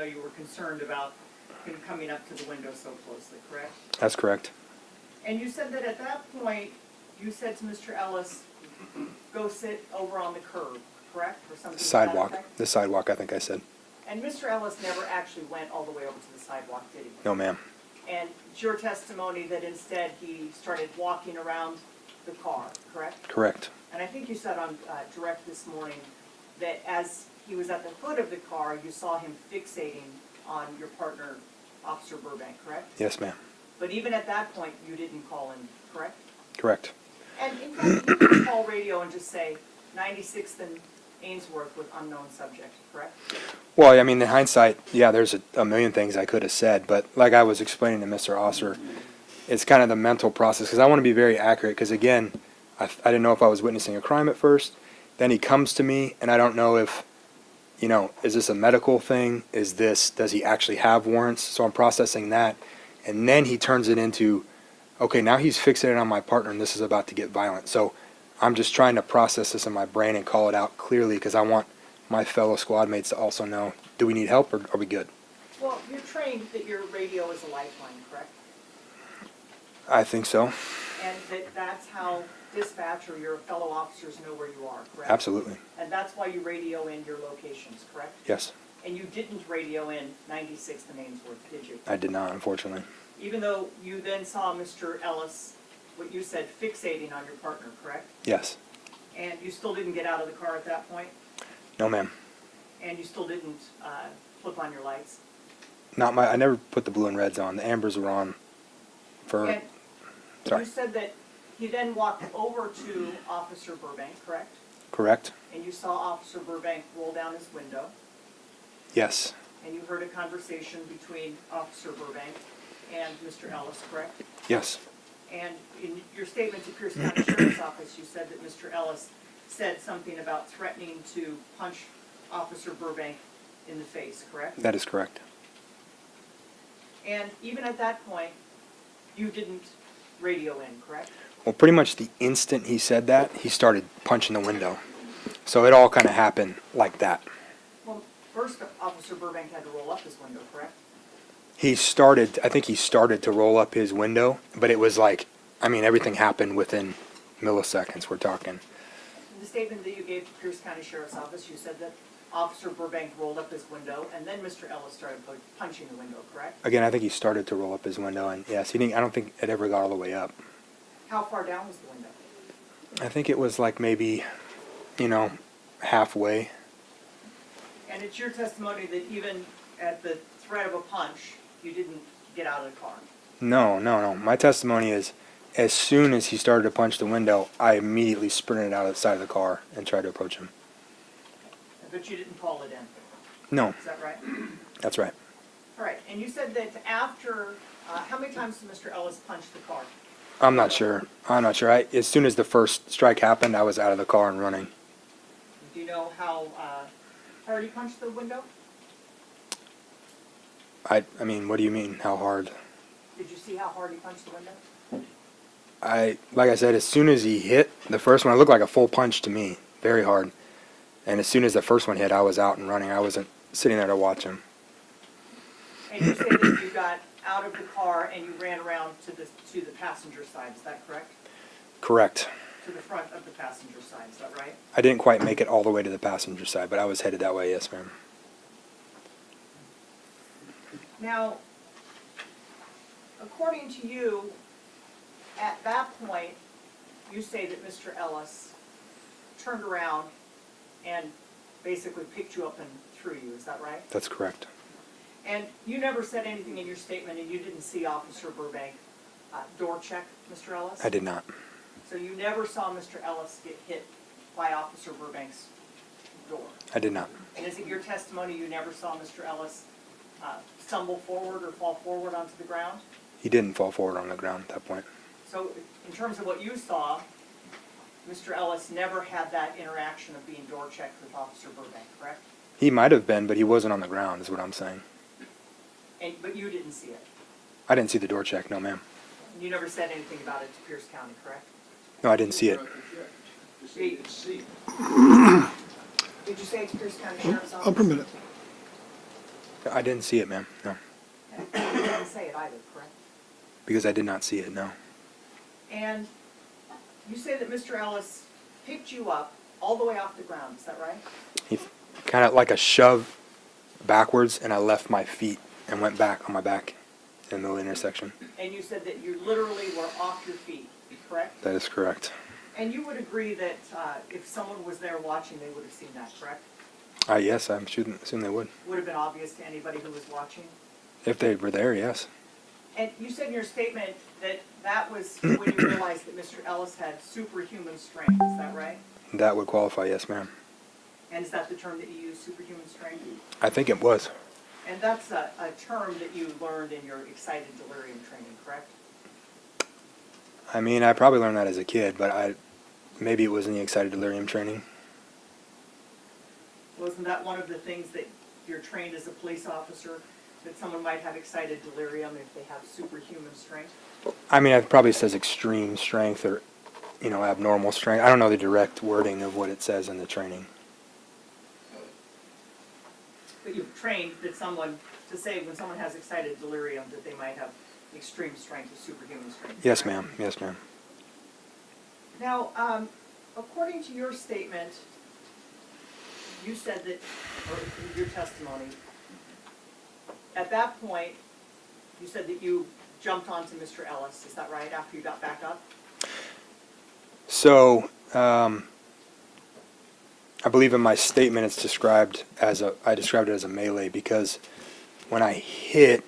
you were concerned about him coming up to the window so closely, correct? That's correct. And you said that at that point, you said to Mr. Ellis, go sit over on the curb, correct? Or something to that Sidewalk. effect? The sidewalk, I think I said. And Mr. Ellis never actually went all the way over to the sidewalk, did he? No, ma'am. And it's your testimony that instead he started walking around the car, correct? Correct. And I think you said on direct this morning that as he was at the foot of the car, you saw him fixating on your partner, Officer Burbank, correct? Yes, ma'am. But even at that point, you didn't call in, correct? Correct. And in fact, you could call radio and just say 96th and Ainsworth with unknown subject, correct? Well, I mean, in hindsight, yeah, there's a million things I could have said, but like I was explaining to Mr. Osser, it's kind of the mental process, because I want to be very accurate, because again, I didn't know if I was witnessing a crime at first. Then he comes to me, and I don't know if, you know, is this a medical thing? Does he actually have warrants? So I'm processing that. And then he turns it into, okay, now he's fixated on my partner, and this is about to get violent. So I'm just trying to process this in my brain and call it out clearly, because I want my fellow squad mates to also know, do we need help or are we good? Well, you're trained that your radio is a lifeline, correct? I think so. And that's how dispatch or your fellow officers know where you are, correct? Absolutely. And that's why you radio in your locations, correct? Yes. And you didn't radio in 96th and Ainsworth, did you? I did not, unfortunately. Even though you then saw Mr. Ellis, what you said, fixating on your partner, correct? Yes. And you still didn't get out of the car at that point? No, ma'am. And you still didn't flip on your lights? I never put the blue and reds on. The ambers were on for... And sorry. you said that he then walked over to Officer Burbank, correct? Correct. And you saw Officer Burbank roll down his window, Yes. and you heard a conversation between Officer Burbank and Mr. Ellis, correct? Yes. And in your statement to Pierce County Sheriff's Office, you said that Mr. Ellis said something about threatening to punch Officer Burbank in the face, correct? That is correct. And even at that point, you didn't radio in, correct? Well, pretty much the instant he said that, he started punching the window. So it all kind of happened like that. Well, first Officer Burbank had to roll up his window, correct? I think he started to roll up his window, but it was like, I mean, everything happened within milliseconds, we're talking. In the statement that you gave to Pierce County Sheriff's Office, you said that Officer Burbank rolled up his window, and then Mr. Ellis started punching the window, correct? Again, I think he started to roll up his window, and yes, I don't think it ever got all the way up. How far down was the window? I think it was like maybe, halfway. And it's your testimony that even at the threat of a punch, you didn't get out of the car? No. My testimony is, as soon as he started to punch the window, I immediately sprinted out of the side of the car and tried to approach him. But you didn't call it in? No. Is that right? That's right. All right, and you said that after, how many times did Mr. Ellis punch the car? I'm not sure. As soon as the first strike happened, I was out of the car and running. Do you know how hard he punched the window? I mean, what do you mean, how hard? Did you see how hard he punched the window? Like I said, as soon as he hit the first one, it looked like a full punch to me, very hard. And as soon as the first one hit, I was out and running. I wasn't sitting there to watch him. And you say that you got out of the car and you ran around to the passenger side, is that correct? Correct. To the front of the passenger side, is that right? I didn't quite make it all the way to the passenger side, but I was headed that way, yes, ma'am. Now, according to you, at that point, you say that Mr. Ellis turned around and basically picked you up and threw you, is that right? That's correct. And you never said anything in your statement, and you didn't see Officer Burbank door check Mr. Ellis? I did not. So you never saw Mr. Ellis get hit by Officer Burbank's door? I did not. And is it your testimony you never saw Mr. Ellis stumble forward or fall forward onto the ground? He didn't fall forward on the ground at that point. So in terms of what you saw, Mr. Ellis never had that interaction of being door checked with Officer Burbank, correct? He might have been, but he wasn't on the ground, is what I'm saying. But you didn't see it? I didn't see the door check, no, ma'am. And you never said anything about it to Pierce County, correct? No, I didn't see it. Did you say it to Pierce County Sheriff's Office? I'll permit it. I didn't see it, ma'am. No. And you didn't say it either, correct? Because I did not see it, no. And you say that Mr. Ellis picked you up all the way off the ground, is that right? He kind of like a shove backwards, and I left my feet and went back on my back in the middle of the intersection. And you said that you literally were off your feet, correct? That is correct. And you would agree that if someone was there watching, they would have seen that, correct? Yes, I assume they would. Would have been obvious to anybody who was watching? If they were there, yes. And you said in your statement that that was when you realized that Mr. Ellis had superhuman strength, is that right? That would qualify, yes, ma'am. And is that the term that you use, superhuman strength? I think it was. And that's a term that you learned in your excited delirium training, correct? I mean, I probably learned that as a kid, but maybe it was in the excited delirium training. Wasn't that one of the things that you're trained as a police officer, that someone might have excited delirium if they have superhuman strength? I mean, it probably says extreme strength or, abnormal strength. I don't know the direct wording of what it says in the training. But you've trained that to say when someone has excited delirium that they might have extreme strength or superhuman strength. Yes, right? ma'am. Yes, ma'am. Now, according to your statement, you said that, or your testimony, at that point, you said that you jumped onto Mr. Ellis, is that right, after you got back up? So, I believe in my statement it's described as I described it as a melee because when I hit,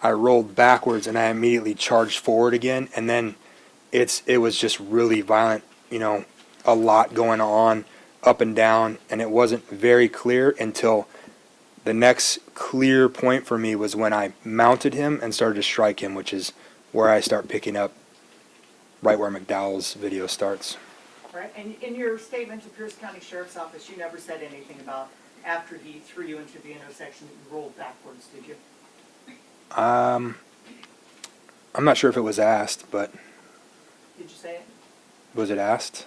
I rolled backwards and I immediately charged forward again, and then it was just really violent, a lot going on up and down, and it wasn't very clear until the next clear point for me was when I mounted him and started to strike him, which is where I start picking up right where McDowell's video starts. Right, and in your statement to Pierce County Sheriff's Office, you never said anything about after he threw you into the intersection that you rolled backwards, did you? I'm not sure if it was asked, but Did you say it? was it asked?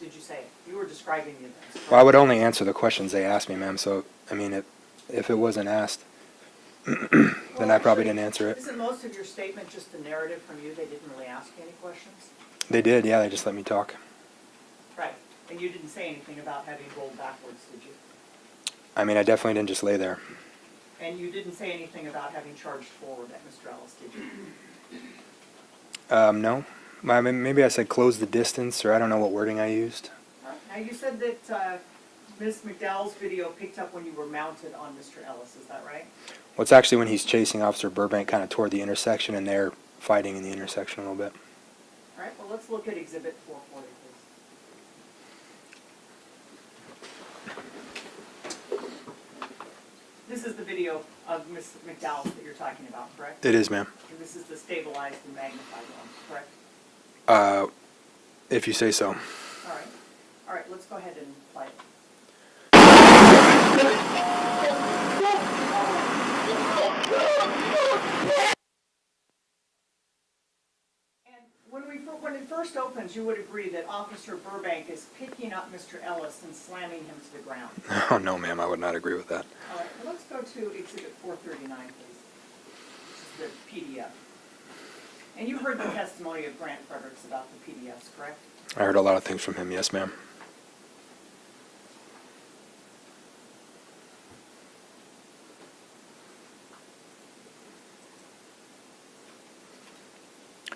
Did you say it? You were describing the events. Correct? Well, I would only answer the questions they asked me, ma'am. So, I mean, if it wasn't asked, then I probably didn't answer it. Isn't most of your statement just a narrative from you? They didn't really ask you any questions? They did, yeah. They just let me talk. Right, and you didn't say anything about having rolled backwards, did you? I mean, I definitely didn't just lay there. And you didn't say anything about having charged forward at Mr. Ellis, did you? No. I mean, maybe I said close the distance, or I don't know what wording I used. Now, you said that Ms. McDowell's video picked up when you were mounted on Mr. Ellis, is that right? Well, it's actually when he's chasing Officer Burbank kind of toward the intersection, and they're fighting in the intersection a little bit. All right, well, let's look at Exhibit 440, please. This is the video of Ms. McDowell's that you're talking about, correct? It is, ma'am. And this is the stabilized and magnified one, correct? If you say so. All right. All right, let's go ahead and play it. And when it first opens, you would agree that Officer Burbank is picking up Mr. Ellis and slamming him to the ground. Oh, no, ma'am. I would not agree with that. All right, well, let's go to Exhibit 439, please, which is the PDF. And you heard the testimony of Grant Fredericks about the PDFs, correct? I heard a lot of things from him, yes, ma'am.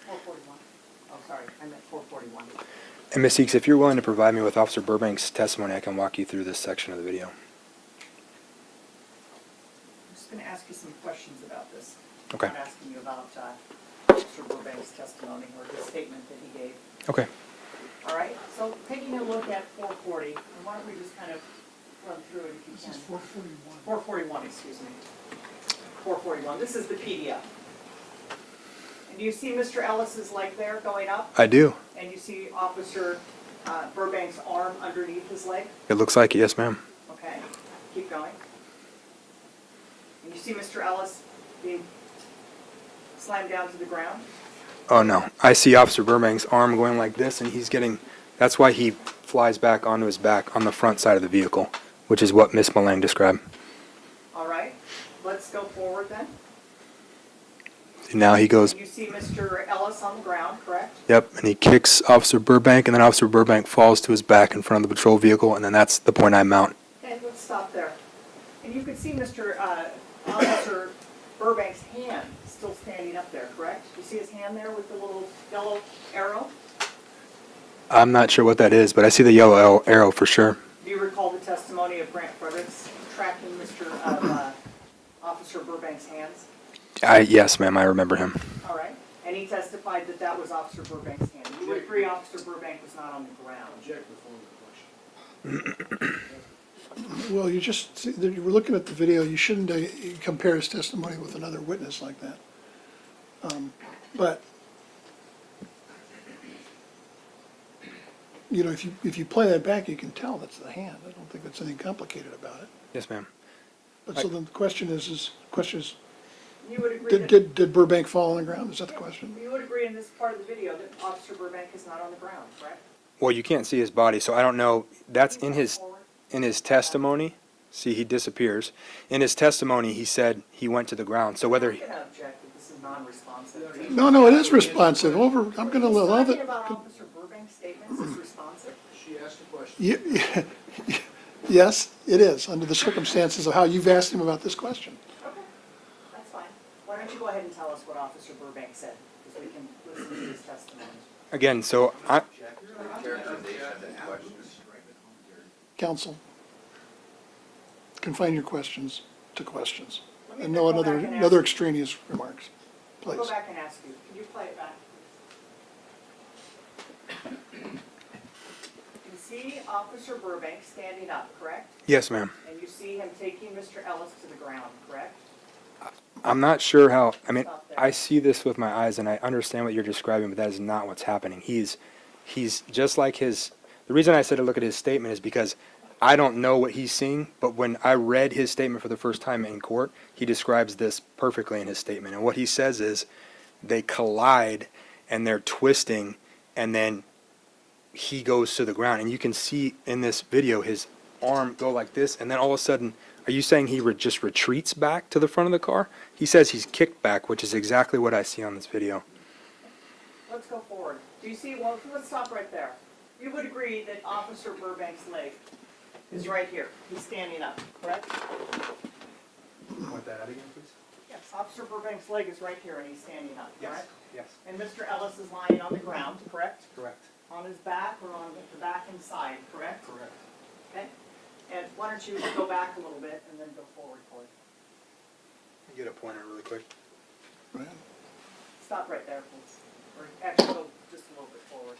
Oh, sorry, I meant 441. And Ms. Eakes, if you're willing to provide me with Officer Burbank's testimony, I can walk you through this section of the video. I'm just going to ask you some questions about this. Okay. I'm not asking you about Officer Burbank's testimony or his statement that he gave. Okay. All right, so taking a look at 440, and why don't we just kind of run through it if you can. This is 441. 441, excuse me. 441, this is the PDF. And do you see Mr. Ellis's leg there going up? I do. And you see Officer Burbank's arm underneath his leg? It looks like it, yes, ma'am. Okay, keep going. And you see Mr. Ellis being slammed down to the ground? Oh, no. I see Officer Burbank's arm going like this, and he's getting... That's why he flies back onto his back on the front side of the vehicle, which is what Miss Malang described. All right. right, let's go forward then. Now he goes, You see Mr. Ellis on the ground, correct? yep, and he kicks Officer Burbank, and then Officer Burbank falls to his back in front of the patrol vehicle, and then that's the point I mount. Okay, let's stop there. And you can see Mr. Officer Burbank's hand still standing up there, correct? You see his hand there with the little yellow arrow? I'm not sure what that is, but I see the yellow arrow for sure. Do you recall the testimony of Grant Fredericks tracking Officer Burbank's hands? Yes, ma'am, I remember him. All right. And he testified that that was Officer Burbank's hand. You would agree Officer Burbank was not on the ground? Well, you just, you were looking at the video, you shouldn't compare his testimony with another witness like that. But, you know, if you play that back, you can tell that's the hand. I don't think there's anything complicated about it. Yes, ma'am. But so then the question is, You would agree that, did Burbank fall on the ground? Is that the question? you would agree in this part of the video that Officer Burbank is not on the ground, correct? Well, you can't see his body, so I don't know. That's in his testimony. See, he disappears. In his testimony, he said he went to the ground. So whether I'm going to object that this is non-responsive. No, it is responsive. I'm going to allow He's talking that. about Officer Burbank's statements is responsive? She asked a question. Yes, it is, under the circumstances of how you've asked him about this question. Okay, that's fine. Why don't you go ahead and tell us what Officer Burbank said, because we can listen to his testimony. again, so Counsel, confine your questions to questions, Let me and no go back and another ask- extraneous remarks, I'll please. go back and ask you, can you play it back, please? You see Officer Burbank standing up, correct? yes, ma'am. And you see him taking Mr. Ellis to the ground, correct? I'm not sure how. I mean, Stop there. I see this with my eyes, and I understand what you're describing, but that is not what's happening. He's just like his. The reason I said to look at his statement is because I don't know what he's seeing, but when I read his statement for the first time in court, he describes this perfectly in his statement. And what he says is they collide and they're twisting, and then he goes to the ground. And you can see in this video his arm go like this, and then all of a sudden, are you saying he just retreats back to the front of the car? He says he's kicked back, which is exactly what I see on this video. Let's go forward. Do you see, well, let's stop right there. You would agree that Officer Burbank's leg is right here. He's standing up, correct? Want that out again, please? Yes, Officer Burbank's leg is right here and he's standing up, correct? Yes. And Mr. Ellis is lying on the ground, correct? Correct. On his back or on the back and side, correct? Correct. Okay? And why don't you go back a little bit and then go forward for it. Get a pointer really quick. Right. Stop right there, please. Or actually go just a little bit forward.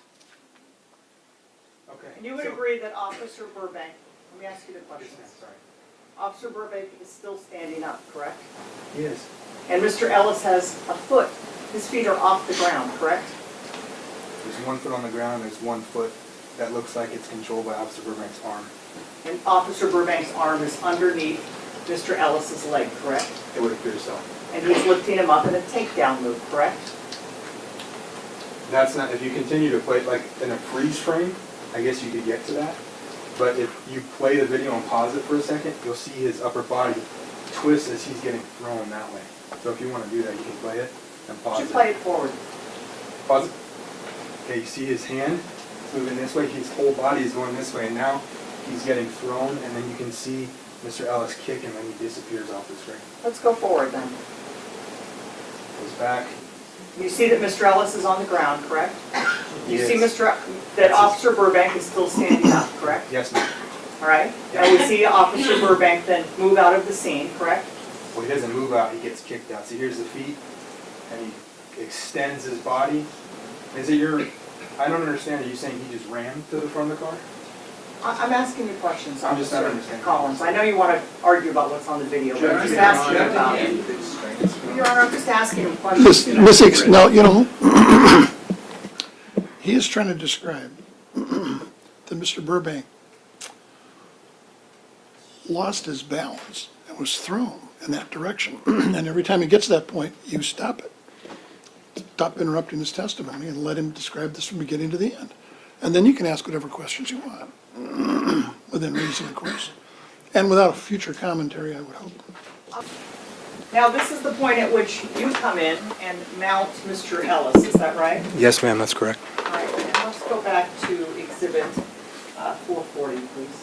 Okay. And you would agree that Officer Burbank, let me ask you the question. Sorry. Officer Burbank is still standing up, correct? He is. And Mr. Ellis has a foot, his feet are off the ground, correct? There's 1 foot on the ground, there's 1 foot that looks like it's controlled by Officer Burbank's arm. And Officer Burbank's arm is underneath Mr. Ellis's leg, correct? It would appear so. And he's lifting him up in a takedown move, correct? That's not, if you continue to play, like in a freeze frame, I guess you could get to that. But if you play the video and pause it for a second, you'll see his upper body twist as he's getting thrown that way. So if you want to do that, you can play it and pause Would it. you play it forward? Pause it. Okay, you see his hand moving this way, his whole body is going this way, and now he's getting thrown, and then you can see Mr. Ellis kick him and he disappears off the screen. Let's go forward then. Goes back. You see that Mr. Ellis is on the ground, correct? You see Yes. that Officer Burbank is still standing up, correct? Yes, ma'am. All right? And we see Officer Burbank then move out of the scene, correct? Well, he doesn't move out, he gets kicked out. See, here's the feet, and he extends his body. Is it your, I don't understand, are you saying he just ran to the front of the car? I'm asking you questions, I'm just not Officer understanding. Collins. I know you want to argue about what's on the video, but I'm just asking you about it. Your Honor, I'm just asking you questions. No, you know, he is trying to describe that Mr. Burbank lost his balance and was thrown in that direction. And every time he gets to that point, you stop it. Stop interrupting his testimony and let him describe this from beginning to the end. And then you can ask whatever questions you want, within reason, of course. And without a future commentary, I would hope. Now, this is the point at which you come in and mount Mr. Ellis, is that right? Yes, ma'am, that's correct. All right, and let's go back to exhibit 440, please.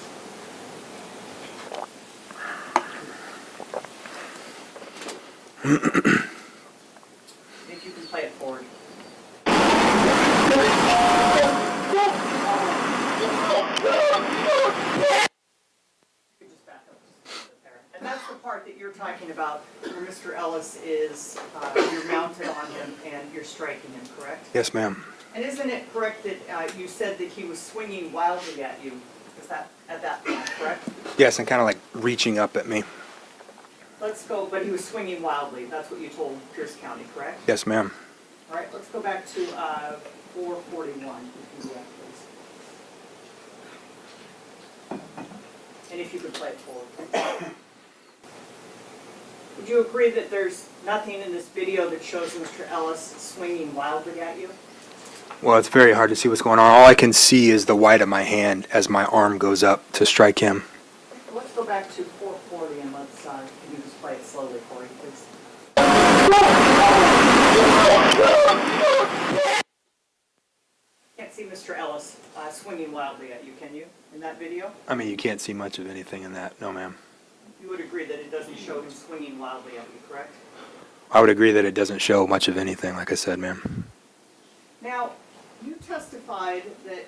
If you can play it forward. You can just back up just a bit there. And that's the part that you're talking about, where Mr. Ellis is, you're mounted on him and you're striking him, correct? Yes, ma'am. And isn't it correct that you said that he was swinging wildly at you? Is that at that point, correct? Yes, and kind of like reaching up at me. Let's go, but he was swinging wildly. That's what you told Pierce County, correct? Yes, ma'am. All right, let's go back to 441. If you can do that, please. And if you could play it forward. Would you agree that there's nothing in this video that shows Mr. Ellis swinging wildly at you? Well, it's very hard to see what's going on. All I can see is the white of my hand as my arm goes up to strike him. Let's go back to 440 and let's, can you just play it slowly for me, please? Can't see Mr. Ellis swinging wildly at you, can you, in that video? I mean, you can't see much of anything in that. No, ma'am. You would agree that it doesn't show him swinging wildly at you, correct? I would agree that it doesn't show much of anything, like I said, ma'am. Now, you testified that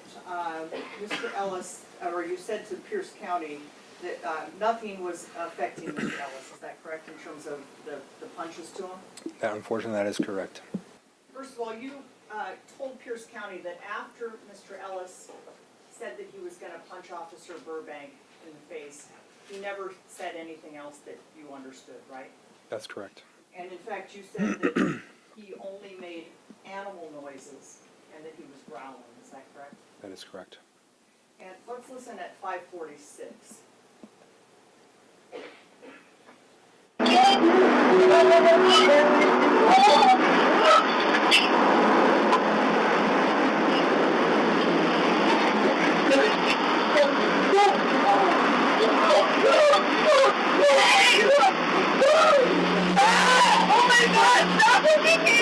Mr. Ellis, or you said to Pierce County that nothing was affecting Mr. Ellis. Is that correct in terms of the punches to him? Unfortunately, that is correct. First of all, you told Pierce County that after Mr. Ellis said that he was going to punch Officer Burbank in the face, he never said anything else that you understood, right? That's correct. And in fact, you said that he only made animal noises and that he was growling. Is that correct? That is correct. And let's listen at 546.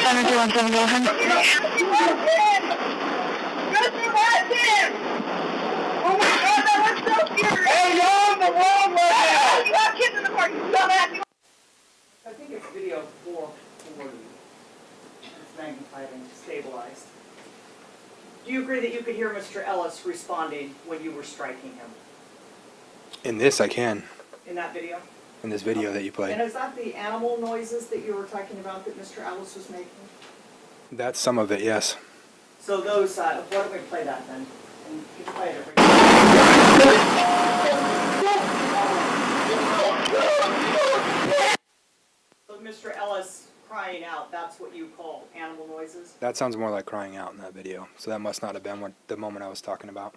Energy 170, go ahead. Oh my God, that was so scary! Hey, you're on the wrong way! You have kids in the park, you dumbass! I think it's video 440. It's magnified and stabilized. Do you agree that you could hear Mr. Ellis responding when you were striking him? In this, I can. In that video? In this video that you And played. is that the animal noises that you were talking about that Mr. Ellis was making? That's some of it, yes. So those, why don't we play that then? And you can play it every So Mr. Ellis crying out, that's what you call animal noises? That sounds more like crying out in that video. So that must not have been what the moment I was talking about.